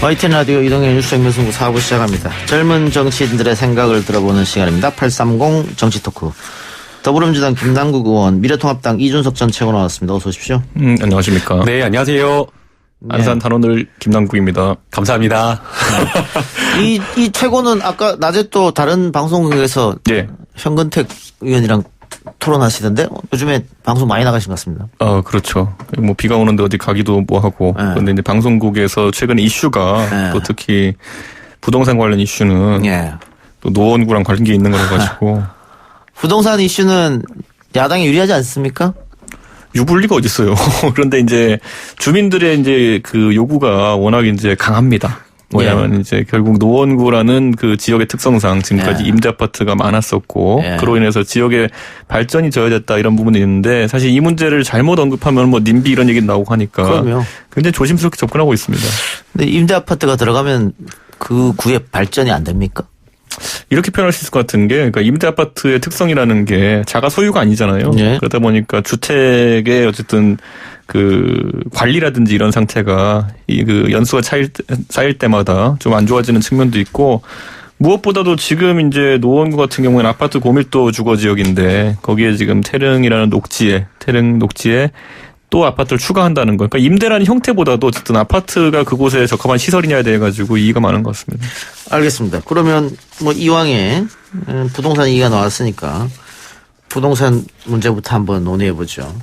YTN 라디오 이동의 뉴스 정면승부 4부 시작합니다. 젊은 정치인들의 생각을 들어보는 시간입니다. 830 정치토크. 더불어민주당 김남국 의원, 미래통합당 이준석 전 최고 나왔습니다. 어서 오십시오. 안녕하십니까. 네, 안녕하세요. 안산 단원을 김남국입니다. 감사합니다. 이 최고는 아까 낮에 또 다른 방송국에서 예. 현근택 의원이랑 토론하시던데 요즘에 방송 많이 나가신 것 같습니다. 그렇죠. 뭐 비가 오는데 어디 가기도 뭐 하고. 네. 그런데 이제 방송국에서 최근 이슈가 네. 또 특히 부동산 관련 이슈는 예. 또 노원구랑 관계 있는 거라 가지고 부동산 이슈는 야당이 유리하지 않습니까? 유불리가 어디 있어요. 그런데 이제 주민들의 이제 그 요구가 워낙 이제 강합니다. 뭐냐면 이제 결국 노원구라는 그 지역의 특성상 지금까지 임대 아파트가 많았었고 그로 인해서 지역의 발전이 저해졌다 이런 부분이 있는데 사실 이 문제를 잘못 언급하면 뭐 님비 이런 얘기 나오고 하니까 그럼요. 굉장히 조심스럽게 접근하고 있습니다. 근데 임대 아파트가 들어가면 그 구의 발전이 안 됩니까? 이렇게 표현할 수 있을 것 같은 게, 그러니까 임대 아파트의 특성이라는 게 자가 소유가 아니잖아요. 예. 그러다 보니까 주택의 어쨌든 그 관리라든지 이런 상태가 이 그 연수가 쌓일 때마다 좀 안 좋아지는 측면도 있고, 무엇보다도 지금 이제 노원구 같은 경우에는 아파트 고밀도 주거 지역인데 거기에 지금 태릉 녹지에 또 아파트를 추가한다는 거. 그러니까 임대라는 형태보다도 어쨌든 아파트가 그곳에 적합한 시설이냐에 대해 가지고 이의가 많은 것 같습니다. 알겠습니다. 그러면 뭐 이왕에 부동산 얘기가 나왔으니까 부동산 문제부터 한번 논의해 보죠.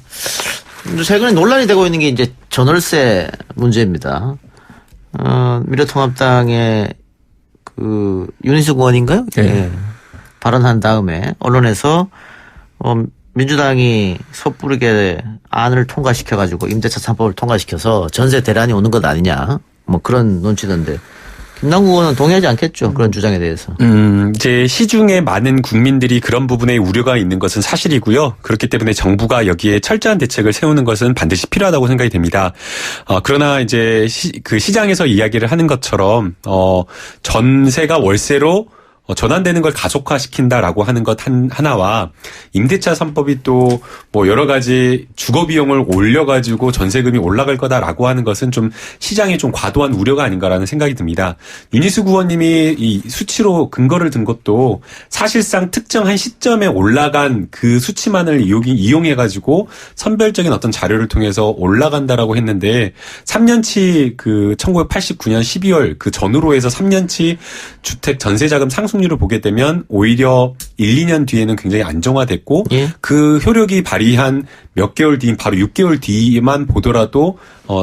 최근에 논란이 되고 있는 게 이제 전월세 문제입니다. 미래통합당의 그 윤희숙 의원인가요? 네. 예. 발언한 다음에 언론에서 민주당이 섣부르게 안을 통과시켜가지고 임대차 3법을 통과시켜서 전세 대란이 오는 것 아니냐. 뭐 그런 논지던데. 김남국 의원은 동의하지 않겠죠. 그런 주장에 대해서. 이제 시중에 많은 국민들이 그런 부분에 우려가 있는 것은 사실이고요. 그렇기 때문에 정부가 여기에 철저한 대책을 세우는 것은 반드시 필요하다고 생각이 됩니다. 그러나 이제 그 시장에서 이야기를 하는 것처럼 전세가 월세로 전환되는 걸 가속화시킨다라고 하는 것 하나와 임대차 3법이 또 뭐 여러 가지 주거 비용을 올려가지고 전세금이 올라갈 거다라고 하는 것은 좀 시장에 좀 과도한 우려가 아닌가라는 생각이 듭니다. 윤희숙 의원님이 이 수치로 근거를 든 것도 사실상 특정한 시점에 올라간 그 수치만을 이용해가지고 선별적인 어떤 자료를 통해서 올라간다라고 했는데 3년치 그 1989년 12월 그 전후로 해서 3년치 주택 전세자금 상승률을 보게 되면 오히려 1, 2년 뒤에는 굉장히 안정화됐고 그 효력이 발휘한 몇 개월 뒤인 바로 6개월 뒤만 보더라도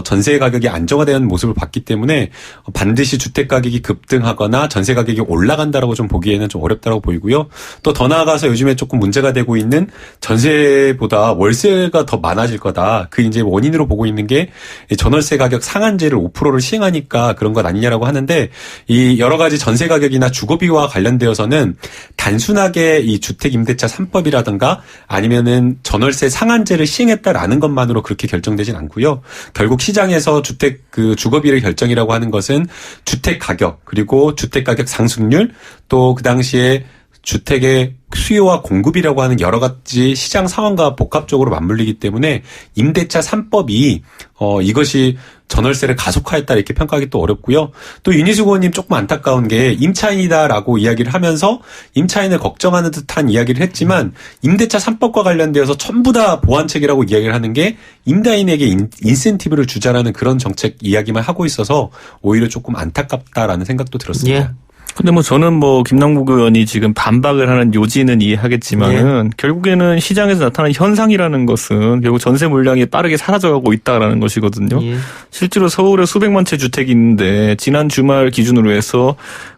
전세 가격이 안정화되는 모습을 봤기 때문에 반드시 주택 가격이 급등하거나 전세 가격이 올라간다라고 좀 보기에는 좀 어렵다고 보이고요. 또 더 나아가서 요즘에 조금 문제가 되고 있는 전세보다 월세가 더 많아질 거다. 그 이제 원인으로 보고 있는 게 전월세 가격 상한제를 5%를 시행하니까 그런 것 아니냐라고 하는데 이 여러 가지 전세 가격이나 주거비와 관련되어서는 단순하게 이 주택 임대차 3법이라든가 아니면은 전월세 상한제를 시행했다라는 것만으로 그렇게 결정되진 않고요. 결국 시장에서 주택 그 주거비를 결정이라고 하는 것은 주택 가격 그리고 주택 가격 상승률 또 그 당시에 주택의 수요와 공급이라고 하는 여러 가지 시장 상황과 복합적으로 맞물리기 때문에 임대차 3법이 이것이 전월세를 가속화했다 이렇게 평가하기 또 어렵고요. 또 윤희숙 의원님 조금 안타까운 게 임차인이다라고 이야기를 하면서 임차인을 걱정하는 듯한 이야기를 했지만 임대차 3법과 관련되어서 전부 다 보완책이라고 이야기를 하는 게 임대인에게 인센티브를 주자라는 그런 정책 이야기만 하고 있어서 오히려 조금 안타깝다라는 생각도 들었습니다. 근데 뭐 저는 뭐 김남국 의원이 지금 반박을 하는 요지는 이해하겠지만은 결국에는 시장에서 나타나는 현상이라는 것은 결국 전세 물량이 빠르게 사라져가고 있다라는 것이거든요. 실제로 서울에 수백만 채 주택이 있는데 지난 주말 기준으로 해서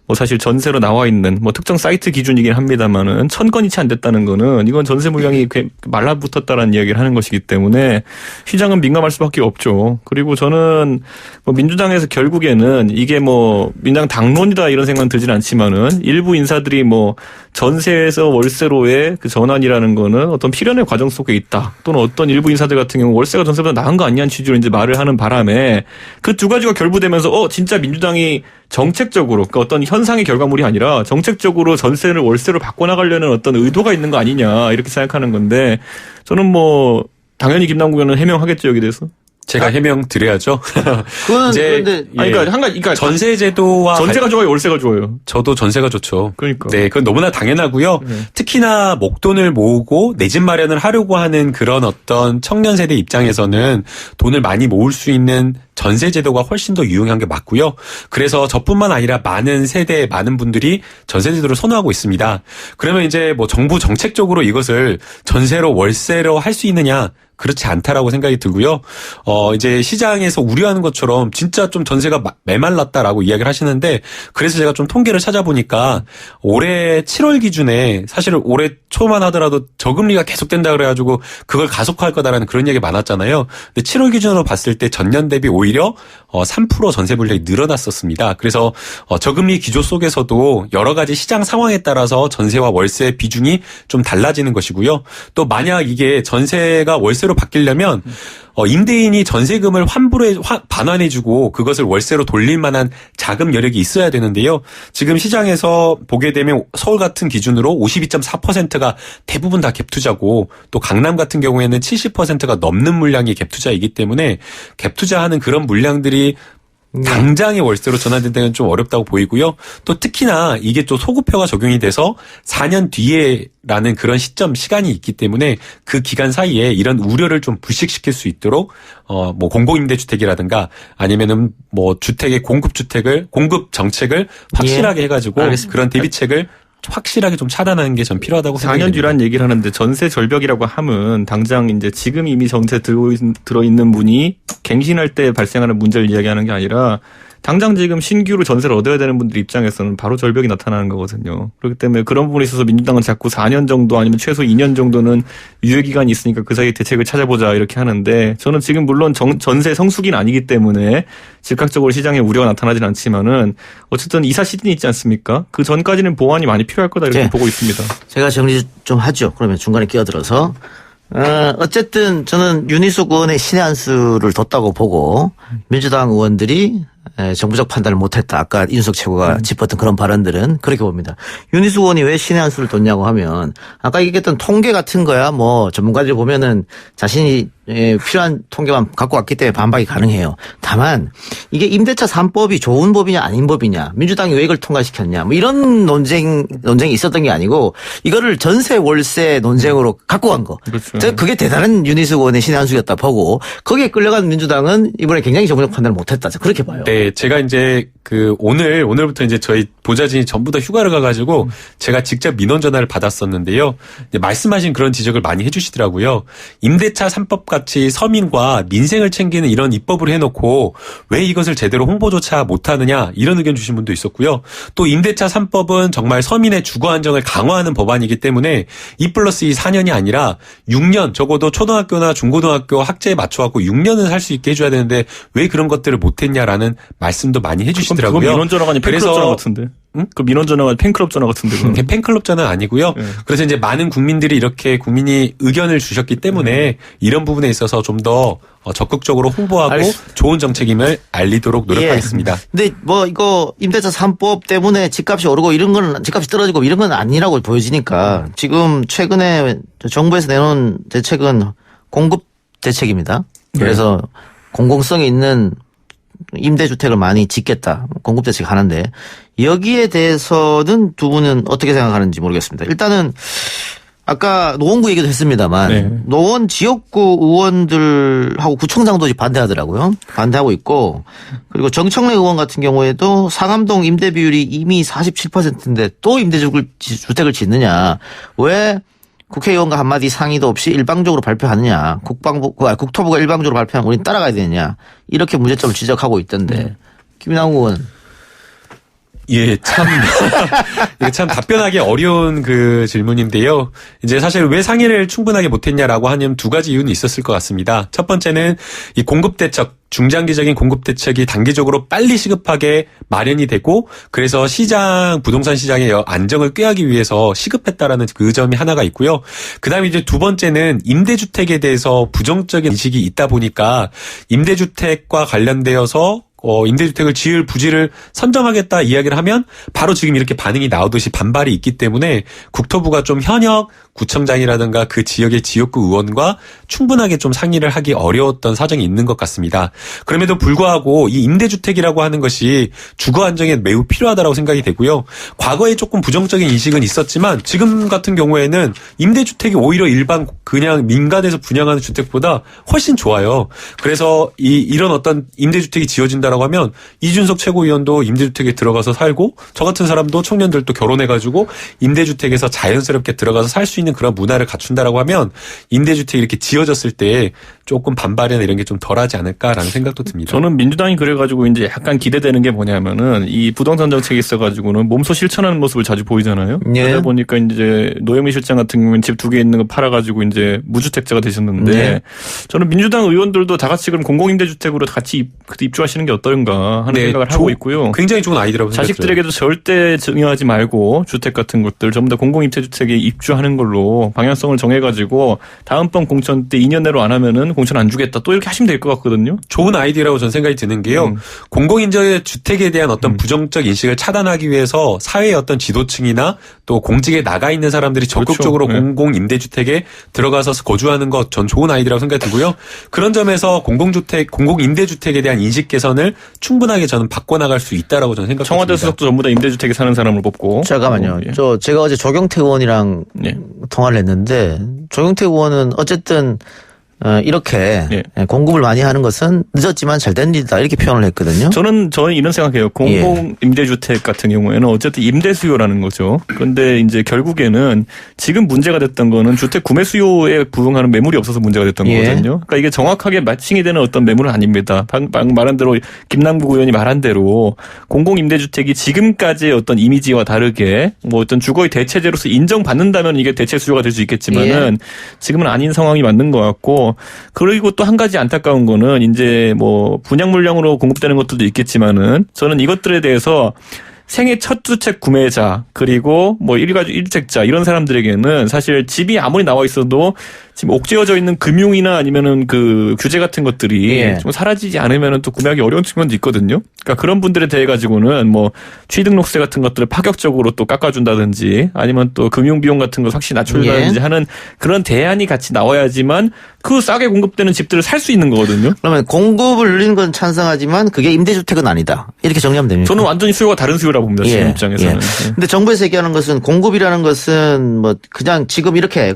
뭐 사실 전세로 나와 있는 뭐 특정 사이트 기준이긴 합니다만은 1000건이 채 안 됐다는 거는 이건 전세 물량이 말라붙었다라는 이야기를 하는 것이기 때문에 시장은 민감할 수밖에 없죠. 그리고 저는 뭐 민주당에서 결국에는 이게 뭐 민주당 당론이다 이런 생각은 들진 않지만은 일부 인사들이 뭐 전세에서 월세로의 그 전환이라는 거는 어떤 필연의 과정 속에 있다. 또는 어떤 일부 인사들 같은 경우 월세가 전세보다 나은 거 아니냐는 취지로 이제 말을 하는 바람에 그 두 가지가 결부되면서 진짜 민주당이 정책적으로 그러니까 어떤 현상의 결과물이 아니라 정책적으로 전세를 월세로 바꿔나가려는 어떤 의도가 있는 거 아니냐 이렇게 생각하는 건데 저는 뭐 당연히 김남국 의원은 해명하겠죠 여기 대해서. 제가 해명 드려야죠. 그건 이제 그런데 그러니까 전세제도와 전세가 좋아요, 월세가 좋아요. 저도 전세가 좋죠. 그러니까. 네, 그건 너무나 당연하고요. 특히나 목돈을 모으고 내 집 마련을 하려고 하는 그런 어떤 청년 세대 입장에서는 돈을 많이 모을 수 있는 전세제도가 훨씬 더 유용한 게 맞고요. 그래서 저뿐만 아니라 많은 세대, 많은 분들이 전세제도를 선호하고 있습니다. 그러면 이제 뭐 정부 정책적으로 이것을 전세로 월세로 할 수 있느냐? 그렇지 않다라고 생각이 들고요. 이제 시장에서 우려하는 것처럼 진짜 좀 전세가 메말랐다라고 이야기를 하시는데, 그래서 제가 좀 통계를 찾아보니까 올해 7월 기준에 사실 올해 초만 하더라도 저금리가 계속된다 그래가지고 그걸 가속화할 거다라는 그런 얘기 많았잖아요. 근데 7월 기준으로 봤을 때 전년 대비 오히려 3% 전세 물량이 늘어났었습니다. 그래서 저금리 기조 속에서도 여러 가지 시장 상황에 따라서 전세와 월세 비중이 좀 달라지는 것이고요. 또 만약 이게 전세가 월세로 바뀌려면 임대인이 전세금을 환불에 반환해주고 그것을 월세로 돌릴 만한 자금 여력이 있어야 되는데요. 지금 시장에서 보게 되면 서울 같은 기준으로 52.4%가 대부분 다 갭투자고, 또 강남 같은 경우에는 70%가 넘는 물량이 갭투자이기 때문에 갭투자하는 그런 물량들이 당장의 월세로 전환된다는 좀 어렵다고 보이고요. 또 특히나 이게 또 소급표가 적용이 돼서 4년 뒤에라는 그런 시간이 있기 때문에 그 기간 사이에 이런 우려를 좀 불식시킬 수 있도록 뭐 공공임대주택이라든가 아니면은 뭐 주택의 공급 정책을 확실하게 해가지고 알겠습니다. 그런 대비책을 확실하게 좀 차단하는 게 전 필요하다고 생각합니다. 4년 뒤란 얘기를 하는데 전세 절벽이라고 하면 당장 이제 지금 이미 전세 들어있는 분이 갱신할 때 발생하는 문제를 이야기하는 게 아니라 당장 지금 신규로 전세를 얻어야 되는 분들 입장에서는 바로 절벽이 나타나는 거거든요. 그렇기 때문에 그런 부분에 있어서 민주당은 자꾸 4년 정도 아니면 최소 2년 정도는 유예기간이 있으니까 그 사이에 대책을 찾아보자 이렇게 하는데, 저는 지금 물론 전세 성수기는 아니기 때문에 즉각적으로 시장에 우려가 나타나진 않지만은 어쨌든 이사 시즌이 있지 않습니까? 그 전까지는 보완이 많이 필요할 거다 이렇게 보고 있습니다. 제가 정리 좀 하죠. 그러면 중간에 끼어들어서. 어쨌든 저는 윤희숙 의원의 신의 한 수를 뒀다고 보고, 민주당 의원들이 정부적 판단을 못했다. 아까 이준석 최고가 짚었던 그런 발언들은 그렇게 봅니다. 윤희숙 의원이 왜 신의 한 수를 뒀냐고 하면, 아까 얘기했던 통계 같은 거야 뭐 전문가들이 보면은 자신이 필요한 통계만 갖고 왔기 때문에 반박이 가능해요. 다만 이게 임대차 3법이 좋은 법이냐 아닌 법이냐, 민주당이 왜 이걸 통과시켰냐, 뭐 이런 논쟁이 있었던 게 아니고 이거를 전세 월세 논쟁으로 갖고 간 거. 그렇죠. 그게 대단한 윤희숙 의원의 신의 한 수였다 보고, 거기에 끌려간 민주당은 이번에 굉장히 정부적 판단을 못했다. 그렇게 봐요. 네, 제가 이제 오늘부터 이제 저희 보좌진이 전부 다 휴가를 가가지고 제가 직접 민원 전화를 받았었는데요. 말씀하신 그런 지적을 많이 해주시더라고요. 임대차 3법 같이 서민과 민생을 챙기는 이런 입법을 해놓고 왜 이것을 제대로 홍보조차 못하느냐, 이런 의견 주신 분도 있었고요. 또 임대차 3법은 정말 서민의 주거 안정을 강화하는 법안이기 때문에 2+2 4년이 아니라 6년, 적어도 초등학교나 중고등학교 학제에 맞춰갖고 6년은 살 수 있게 해줘야 되는데 왜 그런 것들을 못했냐라는 말씀도 많이 해주시더라고요. 그건 민원 전화가 아니 팬클럽 전화 같은데. 응? 그 민원 전화가 팬클럽 전화 같은데. 그게 팬클럽 전화 아니고요. 네. 그래서 이제 많은 국민들이 국민이 의견을 주셨기 때문에 이런 부분에 있어서 좀 더 적극적으로 홍보하고 좋은 정책임을 알리도록 노력하겠습니다. 근데 뭐 이거 임대차 3법 때문에 집값이 오르고 이런 건, 집값이 떨어지고 이런 건 아니라고 보여지니까 지금 최근에 정부에서 내놓은 대책은 공급 대책입니다. 그래서 공공성이 있는 임대주택을 많이 짓겠다. 공급대책 하는데, 여기에 대해서는 두 분은 어떻게 생각하는지 모르겠습니다. 일단은 아까 노원구 얘기도 했습니다만 노원 지역구 의원들하고 구청장도 반대하더라고요. 반대하고 있고, 그리고 정청래 의원 같은 경우에도 상암동 임대 비율이 이미 47%인데 또 임대주택을 짓느냐. 왜 국회의원과 한마디 상의도 없이 일방적으로 발표하느냐. 국토부가 일방적으로 발표하면 우린 따라가야 되느냐. 이렇게 문제점을 지적하고 있던데. 김남국 의원. 예, 이게 참 답변하기 어려운 그 질문인데요. 이제 사실 왜 상의를 충분하게 못했냐라고 하면 두 가지 이유는 있었을 것 같습니다. 첫 번째는 이 공급대책, 중장기적인 공급대책이 단기적으로 빨리 시급하게 마련이 되고, 그래서 부동산 시장의 안정을 꾀하기 위해서 시급했다라는 그 점이 하나가 있고요. 그 다음에 이제 두 번째는 임대주택에 대해서 부정적인 인식이 있다 보니까 임대주택과 관련되어서 임대주택을 지을 부지를 선정하겠다 이야기를 하면 바로 지금 이렇게 반응이 나오듯이 반발이 있기 때문에 국토부가 좀 현역 구청장이라든가 그 지역의 지역구 의원과 충분하게 좀 상의를 하기 어려웠던 사정이 있는 것 같습니다. 그럼에도 불구하고 이 임대주택이라고 하는 것이 주거 안정에 매우 필요하다고 생각이 되고요. 과거에 조금 부정적인 인식은 있었지만 지금 같은 경우에는 임대주택이 오히려 일반 그냥 민간에서 분양하는 주택보다 훨씬 좋아요. 그래서 이런 어떤 임대주택이 지어진다라고 하면 이준석 최고위원도 임대주택에 들어가서 살고 저 같은 사람도 청년들도 결혼해가지고 임대주택에서 자연스럽게 들어가서 살 수 있는 그런 문화를 갖춘다라고 하면 임대주택이 이렇게 지어졌을 때 조금 반발이나 이런 게 좀 덜하지 않을까라는 생각도 듭니다. 저는 민주당이 그래가지고 이제 약간 기대되는 게 뭐냐면은 이 부동산 정책이 있어가지고는 몸소 실천하는 모습을 자주 보이잖아요. 예. 그러다 보니까 이제 노영민 실장 같은 경우는 집 2개 있는 거 팔아가지고 이제 무주택자가 되셨는데 예. 저는 민주당 의원들도 다 같이 그럼 공공임대주택으로 같이 입주하시는 게 어떨까 하는 생각을 하고 있고요. 굉장히 좋은 아이디어라고 생각해요. 자식들에게도 절대 증여하지 말고 주택 같은 것들 전부 다 공공임대주택에 입주하는 걸로 방향성을 정해가지고 다음번 공천 때 2년 내로 안 하면은 공천 안 주겠다 또 이렇게 하시면 될 것 같거든요. 좋은 아이디어라고 저는 생각이 드는 게요. 공공임대 주택에 대한 어떤 부정적 인식을 차단하기 위해서 사회의 어떤 지도층이나 또 공직에 나가 있는 사람들이 적극적으로 그렇죠. 공공임대주택에 들어가서 거주하는 것 전 좋은 아이디어라고 생각이 들고요. 그런 점에서 공공임대주택에 대한 인식 개선을 충분하게 저는 바꿔나갈 수 있다라고 저는 생각합니다. 청와대 수석도 전부 다 임대주택에 사는 사람을 뽑고. 잠깐만요. 예. 제가 어제 조경태 의원이랑 예. 통화를 했는데 조경태 의원은 어쨌든 이렇게 예. 공급을 많이 하는 것은 늦었지만 잘된 일이다 이렇게 표현을 했거든요. 저는 이런 생각해요. 공공 임대주택 같은 경우에는 어쨌든 임대 수요라는 거죠. 그런데 이제 결국에는 지금 문제가 됐던 거는 주택 구매 수요에 부응하는 매물이 없어서 문제가 됐던 예. 거거든요. 그러니까 이게 정확하게 마칭이 되는 어떤 매물은 아닙니다. 방금 말한 대로 김남국 의원이 말한 대로 공공 임대주택이 지금까지의 어떤 이미지와 다르게 뭐 어떤 주거의 대체제로서 인정받는다면 이게 대체 수요가 될 수 있겠지만은 지금은 아닌 상황이 맞는 것 같고. 그리고 또 한 가지 안타까운 거는 이제 뭐 분양 물량으로 공급되는 것들도 있겠지만은 저는 이것들에 대해서 생애 첫 주택 구매자 그리고 뭐 일가족 1주택자 이런 사람들에게는 사실 집이 아무리 나와 있어도 지금 옥죄어져 있는 금융이나 아니면은 그 규제 같은 것들이 예. 좀 사라지지 않으면은 또 구매하기 어려운 측면도 있거든요. 그러니까 그런 분들에 대해 가지고는 뭐 취등록세 같은 것들을 파격적으로 또 깎아준다든지 아니면 또 금융 비용 같은 걸 확실히 낮춰준다든지 예. 하는 그런 대안이 같이 나와야지만 그 싸게 공급되는 집들을 살 수 있는 거거든요. 그러면 공급을 늘리는 건 찬성하지만 그게 임대주택은 아니다. 이렇게 정리하면 됩니까? 저는 완전히 수요가 다른 수요라고 봅니다. 지금 입장에서는. 예. 근데 정부에서 얘기하는 것은 공급이라는 것은 뭐 그냥 지금 이렇게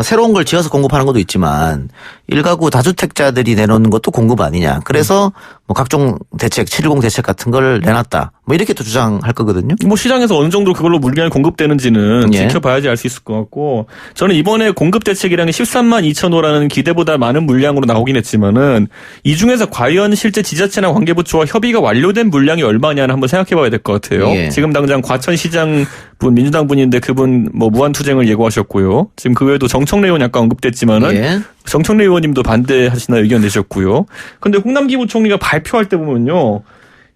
새로운 걸 지어서 공급하는 것도 있지만 일가구 다주택자들이 내놓는 것도 공급 아니냐. 그래서 뭐 각종 대책, 710 대책 같은 걸 내놨다. 뭐 이렇게 또 주장할 거거든요. 뭐 시장에서 어느 정도 그걸로 물량이 공급되는지는 예. 지켜봐야지 알 수 있을 것 같고 저는 이번에 공급 대책이라는 게 13만 2천 호라는 기대보다 많은 물량으로 나오긴 했지만은 이 중에서 과연 실제 지자체나 관계부처와 협의가 완료된 물량이 얼마냐는 한번 생각해 봐야 될 것 같아요. 예. 지금 당장 과천시장 분 민주당 분인데 그분 뭐 무한투쟁을 예고하셨고요. 지금 그 외에도 정청래 의원 약간 언급됐지만은 예. 정청래 의원님도 반대하시나 의견 내셨고요. 근데 홍남기 부총리가 발표할 때 보면요.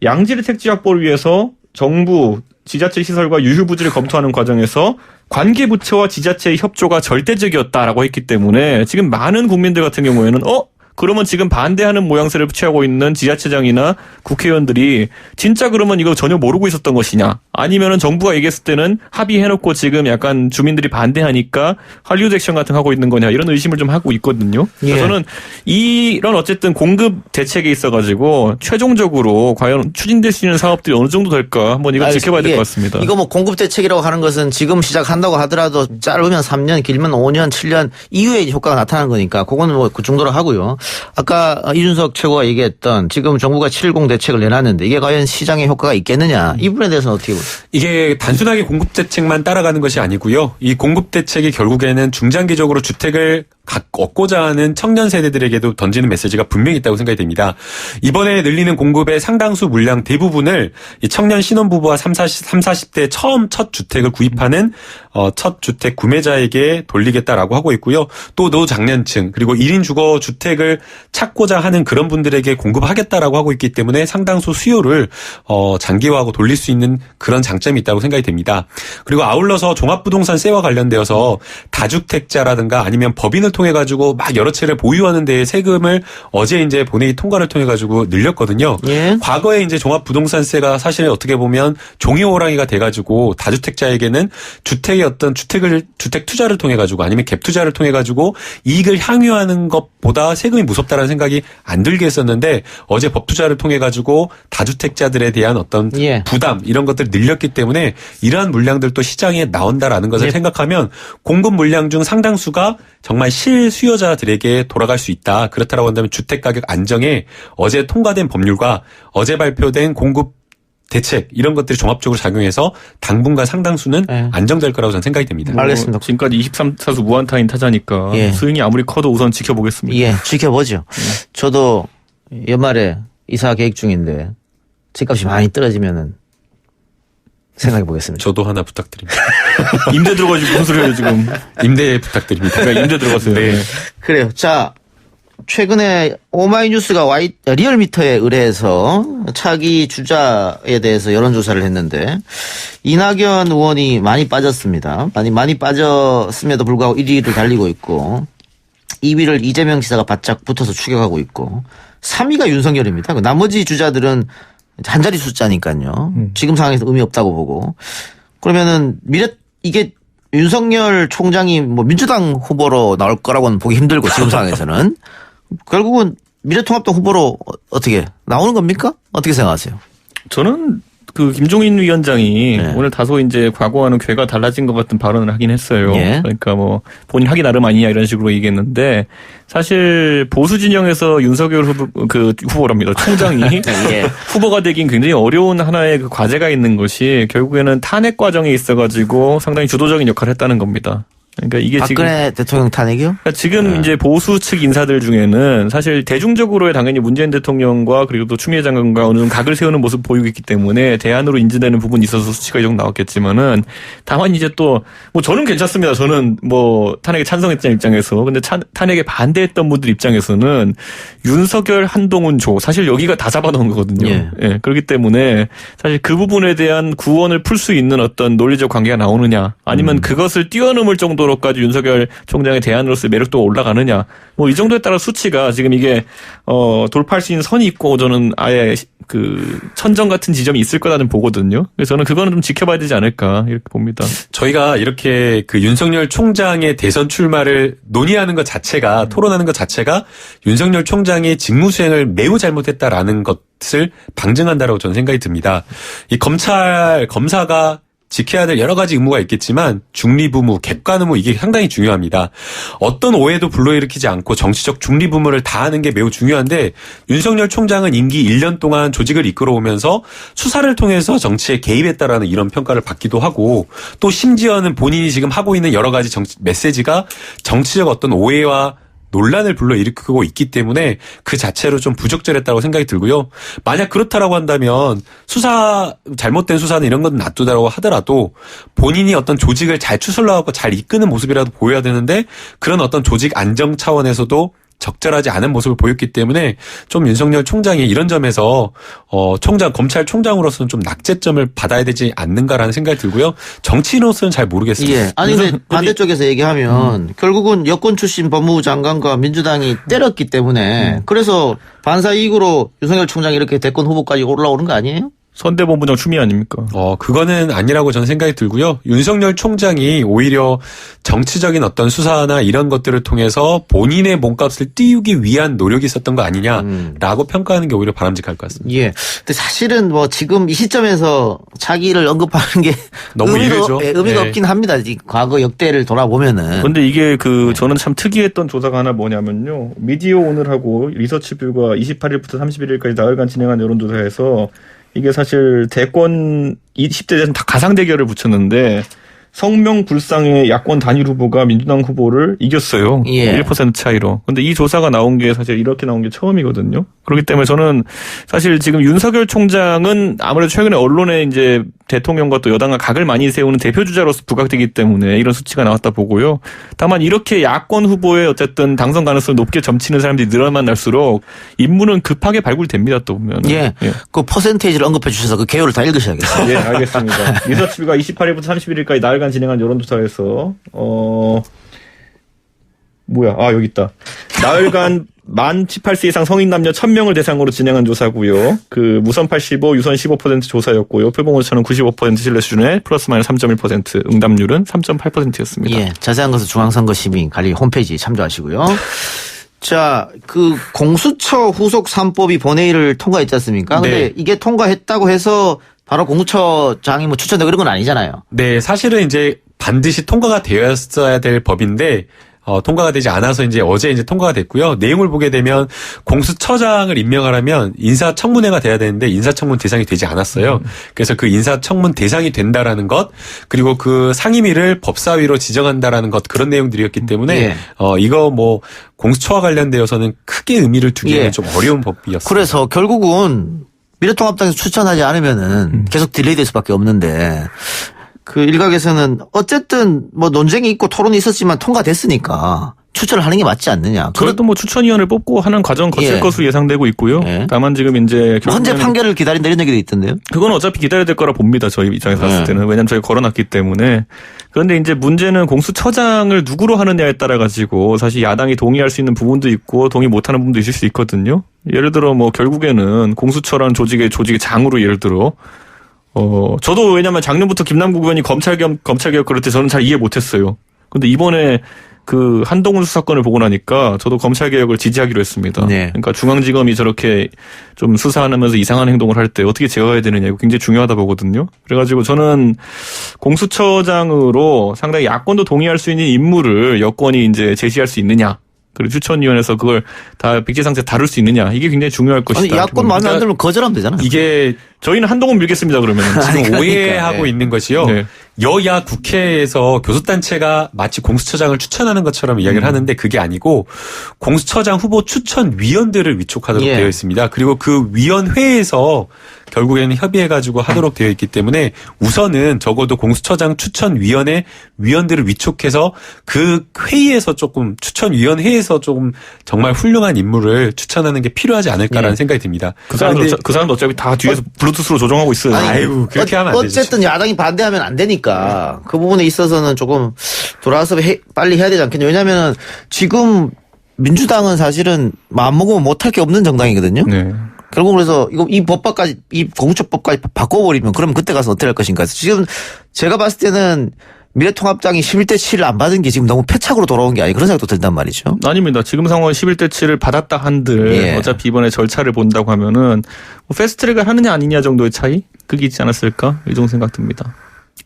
양질의 택지 확보를 위해서 정부, 지자체 시설과 유휴부지를 검토하는 과정에서 관계부처와 지자체의 협조가 절대적이었다라고 했기 때문에 지금 많은 국민들 같은 경우에는 그러면 지금 반대하는 모양새를 취하고 있는 지자체장이나 국회의원들이 진짜 그러면 이거 전혀 모르고 있었던 것이냐 아니면은 정부가 얘기했을 때는 합의해놓고 지금 약간 주민들이 반대하니까 할리우드 액션 같은 거 하고 있는 거냐 이런 의심을 좀 하고 있거든요. 그래서 예. 저는 이런 어쨌든 공급 대책에 있어가지고 최종적으로 과연 추진될 수 있는 사업들이 어느 정도 될까 한번 이거 지켜봐야 될 것 같습니다. 이거 뭐 공급 대책이라고 하는 것은 지금 시작한다고 하더라도 짧으면 3년, 길면 5년, 7년 이후에 효과가 나타나는 거니까 그거는 뭐 그 정도로 하고요. 아까 이준석 최고가 얘기했던 지금 정부가 710 대책을 내놨는데 이게 과연 시장에 효과가 있겠느냐 이 부분에 대해서는 어떻게 보세요? 이게 단순하게 공급 대책만 따라가는 것이 아니고요. 이 공급 대책이 결국에는 중장기적으로 주택을 얻고자 하는 청년 세대들에게도 던지는 메시지가 분명히 있다고 생각이 됩니다. 이번에 늘리는 공급의 상당수 물량 대부분을 이 청년 신혼부부와 40대 첫 주택을 구입하는 첫 주택 구매자에게 돌리겠다라고 하고 있고요. 또 노장년층 그리고 1인 주거 주택을 찾고자 하는 그런 분들에게 공급하겠다라고 하고 있기 때문에 상당수 수요를 장기화하고 돌릴 수 있는 그런 장점이 있다고 생각이 됩니다. 그리고 아울러서 종합부동산세와 관련되어서 다주택자라든가 아니면 법인을 통해 가지고 막 여러 채를 보유하는 데에 세금을 어제 이제 본회의 통과를 통해 가지고 늘렸거든요. 예. 과거에 이제 종합부동산세가 사실 어떻게 보면 종이 호랑이가 돼 가지고 다주택자에게는 주택의 어떤 주택 투자를 통해 가지고 아니면 갭 투자를 통해 가지고 이익을 향유하는 것보다 세금이 무섭다라는 생각이 안 들게 했었는데 어제 법 투자를 통해 가지고 다주택자들에 대한 어떤 예. 부담 이런 것들을 늘렸기 때문에 이러한 물량들도 시장에 나온다라는 것을 예. 생각하면 공급 물량 중 상당수가 정말 실수요자들에게 돌아갈 수 있다. 그렇다라고 한다면 주택가격 안정에 어제 통과된 법률과 어제 발표된 공급 대책 이런 것들이 종합적으로 작용해서 당분간 상당수는 네. 안정될 거라고 저는 생각이 됩니다. 알겠습니다. 지금까지 23타수 무안타인 타자니까 예. 스윙이 아무리 커도 우선 지켜보겠습니다. 예, 지켜보죠. 저도 연말에 이사 계획 중인데 집값이 많이 떨어지면은 생각해 보겠습니다. 저도 하나 부탁드립니다. 임대 들어가지고 무슨 소리예요 지금. 임대 부탁드립니다. 그러니까 임대 들어갔어요. 네. 그래요. 자, 최근에 오마이뉴스가 리얼미터에 의뢰해서 차기 주자에 대해서 여론조사를 했는데 이낙연 의원이 많이 빠졌습니다. 많이 빠졌음에도 불구하고 1위를 달리고 있고 2위를 이재명 지사가 바짝 붙어서 추격하고 있고 3위가 윤석열입니다. 나머지 주자들은 한 자리 숫자니까요. 지금 상황에서 의미 없다고 보고 그러면은 이게 윤석열 총장이 뭐 민주당 후보로 나올 거라고는 보기 힘들고 지금 상황에서는 결국은 미래통합당 후보로 어떻게 나오는 겁니까? 어떻게 생각하세요? 저는 그 김종인 위원장이 네. 오늘 다소 이제 과거와는 궤가 달라진 것 같은 발언을 하긴 했어요. 예. 그러니까 뭐 본인 하기 나름 아니냐 이런 식으로 얘기했는데 사실 보수 진영에서 윤석열 후보랍니다. 총장이 예. 후보가 되긴 굉장히 어려운 하나의 그 과제가 있는 것이 결국에는 탄핵 과정에 있어가지고 상당히 주도적인 역할을 했다는 겁니다. 그러니까 이게 박근혜 대통령 탄핵이요? 그러니까 지금 이제 보수 측 인사들 중에는 사실 대중적으로 당연히 문재인 대통령과 그리고 또 추미애 장관과 어느 정도 각을 세우는 모습 보이고 있기 때문에 대안으로 인지되는 부분이 있어서 수치가 이 정도 나왔겠지만은 다만 이제 또 뭐 저는 괜찮습니다. 저는 뭐 탄핵에 찬성했던 입장에서 근데 탄핵에 반대했던 분들 입장에서는 윤석열, 한동훈, 조 사실 여기가 다 잡아놓은 거거든요. 예. 예, 그렇기 때문에 사실 그 부분에 대한 구원을 풀 수 있는 어떤 논리적 관계가 나오느냐 아니면 그것을 뛰어넘을 정도로까지 윤석열 총장의 대안으로서의 매력도가 올라가느냐 뭐 이 정도에 따라 수치가 지금 이게 돌파할 수 있는 선이 있고 저는 아예 그 천정 같은 지점이 있을 거라는 보거든요. 그래서 저는 그거는 좀 지켜봐야 되지 않을까 이렇게 봅니다. 저희가 이렇게 그 윤석열 총장의 대선 출마를 논의하는 것 자체가 토론하는 것 자체가 윤석열 총장의 직무 수행을 매우 잘못했다라는 것을 방증한다라고 저는 생각이 듭니다. 이 검사가 지켜야 될 여러 가지 의무가 있겠지만 중립 의무, 객관 의무 이게 상당히 중요합니다. 어떤 오해도 불러일으키지 않고 정치적 중립 의무를 다하는 게 매우 중요한데 윤석열 총장은 임기 1년 동안 조직을 이끌어오면서 수사를 통해서 정치에 개입했다라는 이런 평가를 받기도 하고 또 심지어는 본인이 지금 하고 있는 여러 가지 메시지가 정치적 어떤 오해와 논란을 불러일으키고 있기 때문에 그 자체로 좀 부적절했다고 생각이 들고요. 만약 그렇다라고 한다면 잘못된 수사는 이런 건 놔두다라고 하더라도 본인이 어떤 조직을 잘 추슬러가고 잘 이끄는 모습이라도 보여야 되는데 그런 어떤 조직 안정 차원에서도 적절하지 않은 모습을 보였기 때문에 좀 윤석열 총장이 이런 점에서 검찰총장으로서는 좀 낙제점을 받아야 되지 않는가라는 생각이 들고요. 정치인으로서는 잘 모르겠습니다. 예. 아니 근데 반대쪽에서 얘기하면 결국은 여권 출신 법무부 장관과 민주당이 때렸기 때문에 그래서 반사 이익으로 윤석열 총장이 이렇게 대권 후보까지 올라오는 거 아니에요? 선대본부장 추미애 아닙니까? 그거는 아니라고 저는 생각이 들고요. 윤석열 총장이 오히려 정치적인 어떤 수사나 이런 것들을 통해서 본인의 몸값을 띄우기 위한 노력이 있었던 거 아니냐라고 평가하는 게 오히려 바람직할 것 같습니다. 예. 근데 사실은 뭐 지금 이 시점에서 차기를 언급하는 게 너무 이르죠. 의미가 네. 없긴 합니다. 과거 역대를 돌아보면은. 근데 이게 저는 참 특이했던 조사가 하나 뭐냐면요. 미디어 오늘하고 리서치뷰가 28일부터 31일까지 나흘간 진행한 여론조사에서 이게 사실 대권 20대 대선 다 가상 대결을 붙였는데 성명 불상의 야권 단일 후보가 민주당 후보를 이겼어요. 예. 1% 차이로. 근데 이 조사가 나온 게 사실 이렇게 나온 게 처음이거든요. 그렇기 때문에 저는 사실 지금 윤석열 총장은 아무래도 최근에 언론에 이제 대통령과 또 여당과 각을 많이 세우는 대표 주자로서 부각되기 때문에 이런 수치가 나왔다 보고요. 다만 이렇게 야권 후보의 어쨌든 당선 가능성을 높게 점치는 사람들이 늘어만 날수록 인물은 급하게 발굴됩니다. 또 보면. 예. 그 퍼센테이지를 언급해 주셔서 그 개요를 다 읽으셔야겠어요. 예, 알겠습니다. 리서치뷰가 28일부터 31일까지 나흘간 진행한 여론조사에서 여기 있다. 나흘간 만 18세 이상 성인 남녀 1000명을 대상으로 진행한 조사고요. 그 무선 85, 유선 15% 조사였고요. 표본오차는 95% 신뢰 수준에 플러스 마이너스 3.1%, 응답률은 3.8%였습니다. 예, 자세한 것은 중앙선거시민관리 홈페이지 참조하시고요. 자, 그 공수처 후속 3법이 본회의를 통과했지 않습니까? 근데 네. 이게 통과했다고 해서 바로 공수처장이 뭐 추천되고 이런 건 아니잖아요. 네, 사실은 이제 반드시 통과가 되었어야 될 법인데 통과가 되지 않아서 이제 어제 이제 통과가 됐고요. 내용을 보게 되면 공수처장을 임명하려면 인사청문회가 돼야 되는데 인사청문 대상이 되지 않았어요. 그래서 그 인사청문 대상이 된다라는 것, 그리고 그 상임위를 법사위로 지정한다라는 것, 그런 내용들이었기 때문에 예. 이거 뭐 공수처와 관련되어서는 크게 의미를 두기에는 예. 좀 어려운 법이었어요. 그래서 결국은 미래통합당에서 추천하지 않으면은 계속 딜레이 될 수밖에 없는데 그 일각에서는 어쨌든 뭐 논쟁이 있고 토론이 있었지만 통과됐으니까 추천을 하는 게 맞지 않느냐. 그래도 뭐 추천위원을 뽑고 하는 과정 거칠 예. 것으로 예상되고 있고요. 예. 다만 지금 이제 헌재 판결을 기다린다 이런 얘기도 있던데요. 그건 어차피 기다려야 될 거라 봅니다. 저희 입장에서 봤을 때는. 왜냐하면 저희 걸어놨기 때문에. 그런데 이제 문제는 공수처장을 누구로 하느냐에 따라 가지고 사실 야당이 동의할 수 있는 부분도 있고 동의 못하는 부분도 있을 수 있거든요. 예를 들어 뭐 결국에는 공수처라는 조직의 장으로 예를 들어 저도 왜냐면 작년부터 김남국 의원이 검찰개혁 그럴 때 저는 잘 이해 못했어요. 근데 이번에 그 한동훈 수사건을 보고 나니까 저도 검찰개혁을 지지하기로 했습니다. 네. 그러니까 중앙지검이 저렇게 좀 수사하면서 이상한 행동을 할 때 어떻게 제어해야 되느냐 이거 굉장히 중요하다 보거든요. 그래가지고 저는 공수처장으로 상당히 야권도 동의할 수 있는 인물을 여권이 이제 제시할 수 있느냐. 그리고 추천위원회에서 그걸 다 백지상세 다룰 수 있느냐. 이게 굉장히 중요할 것이다. 아니, 야권 마음에 안 들면 거절하면 되잖아요. 이게 저희는 한동훈 밀겠습니다, 그러면. 지금 오해하고 예. 있는 것이요. 네. 여야 국회에서 교섭단체가 마치 공수처장을 추천하는 것처럼 이야기를 하는데 그게 아니고 공수처장 후보 추천위원들을 위촉하도록 예. 되어 있습니다. 그리고 그 위원회에서 결국에는 협의해가지고 하도록 되어 있기 때문에 우선은 적어도 공수처장 추천위원회 위원들을 위촉해서 그 회의에서 조금 추천위원회에서 조금 정말 훌륭한 인물을 추천하는 게 필요하지 않을까라는 예. 생각이 듭니다. 그 사람도 어차피 다 뒤에서 블루투스로 조정하고 있어요. 아이고, 그렇게 하면 안 되죠. 어쨌든 야당이 반대하면 안 되니까 그 부분에 있어서는 조금 돌아와서 빨리 해야 되지 않겠냐. 왜냐하면 지금 민주당은 사실은 마음 먹으면 못할 게 없는 정당이거든요. 네. 결국 그래서 이 법까지 이 공수처법까지 바꿔버리면 그러면 그때 가서 어떻게 할 것인가. 지금 제가 봤을 때는 미래통합당이 11대 7을 안 받은 게 지금 너무 패착으로 돌아온 게 아니 그런 생각도 든단 말이죠. 아닙니다. 지금 상황은 11대 7을 받았다 한들 예. 어차피 이번에 절차를 본다고 하면은 뭐 패스트트랙을 하느냐 아니냐 정도의 차이? 그게 있지 않았을까? 이 정도 생각 듭니다.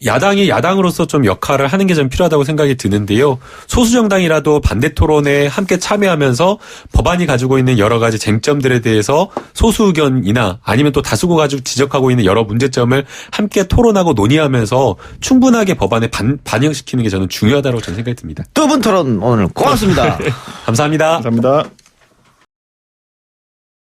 야당이 야당으로서 좀 역할을 하는 게 좀 필요하다고 생각이 드는데요. 소수 정당이라도 반대 토론에 함께 참여하면서 법안이 가지고 있는 여러 가지 쟁점들에 대해서 소수 의견이나 아니면 또 다수가 가지고 지적하고 있는 여러 문제점을 함께 토론하고 논의하면서 충분하게 법안에 반영시키는 게 저는 중요하다고 저는 생각이 듭니다. 두 분 토론 오늘 고맙습니다. 감사합니다. 감사합니다.